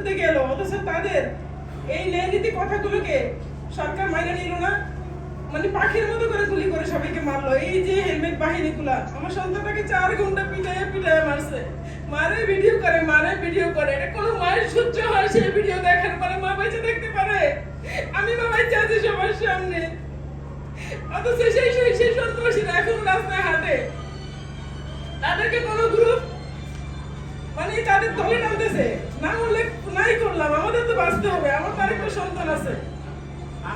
বিরুদ্ধে গেল, অথচ তাদের এই ন্যায় নীতি কথাগুলোকে সরকার মাইনে নিল না। মানে পাখির মতো করে গুলি করে সবাইকে মারলো। এই যে হেলমেট বাহিনীগুলা আমার সন্তানটাকে 4 ঘন্টা পিটায় মারছে। মারে ভিডিও করে। এটা কোনো মায়ের সহ্য হয় সেই ভিডিও দেখার পরে? মা বেঁচে থাকতে পারে? আমি বাবাই চাচ্ছি সবার সামনে, অথচ সেই সন্ত্রাসীরা এখন রাস্তায় হাঁটে। তাদেরকে কোনো গ্রুপ মানে তাদের দলে টানতেছে, না হলে নাই করলাম, আমাদের তো বাঁচতে হবে, আমার তার একটা সন্তান আছে,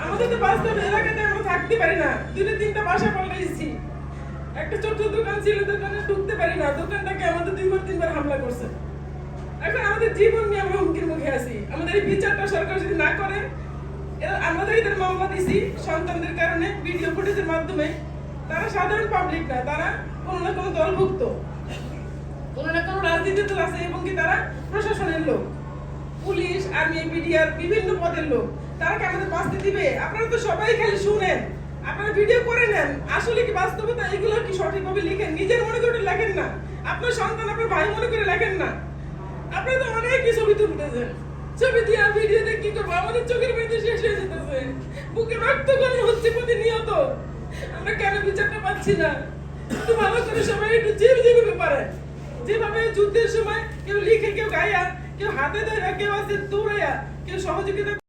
আমাদের তো বাঁচতে হবে। এলাকাতে আমরা থাকতে পারি না, 2-3টা বাসা পাল্টাইছি। একটা ছোট্ট দোকান ছিল, দোকানে ঢুকতে পারি না, দোকানটাকে আমাদের 2-3বার হামলা করছে। এখন আমাদের জীবন নিয়ে আমরা হুমকির মুখে আছি। আমাদের এই বিচারটা সরকার যদি না করে, আমাদের এদের মামলা দিছি সন্তানদের কারণে ভিডিও ফুটেজের মাধ্যমে। তারা সাধারণ পাবলিক না, তারা কোনো না কোনো দলভুক্ত, কোনো না কোনো রাজনীতি দল আছে, এবং কি তারা প্রশাসনের লোক, পুলিশ, আর্মি, মিডিয়ার বিভিন্ন পদের লোক। তারা কি আমাদের বাঁচতে দিবে? আপনারা তো সবাই খালি শুনেন, আপনারা ভিডিও করে নেন, আসলে কি বাস্তবতা এগুলো কি সঠিকভাবে লিখেন? নিজের মনে করে লেখেন না, আপনার সন্তান আপনার ভাই মনে করে লেখেন না। আপনারা তো অনেকই ছবি তুলতেছেন, ছবি দিয়ে ভিডিও দিয়ে কি করবো? আমাদের চোখের মধ্যে শেষ হয়ে যেতেছে, বুকে রক্তক্ষরণ হচ্ছে প্রতিনিয়ত। আমরা কেন বিচারটা পাচ্ছি না? একটু ভালো করে সবাই একটু যেভাবে পারে, যেভাবে যুদ্ধের সময় কেউ লিখে, কেউ গায়া, কেউ হাতে ধরে, কেউ আছে দৌড়াইয়া, কেউ সহযোগিতা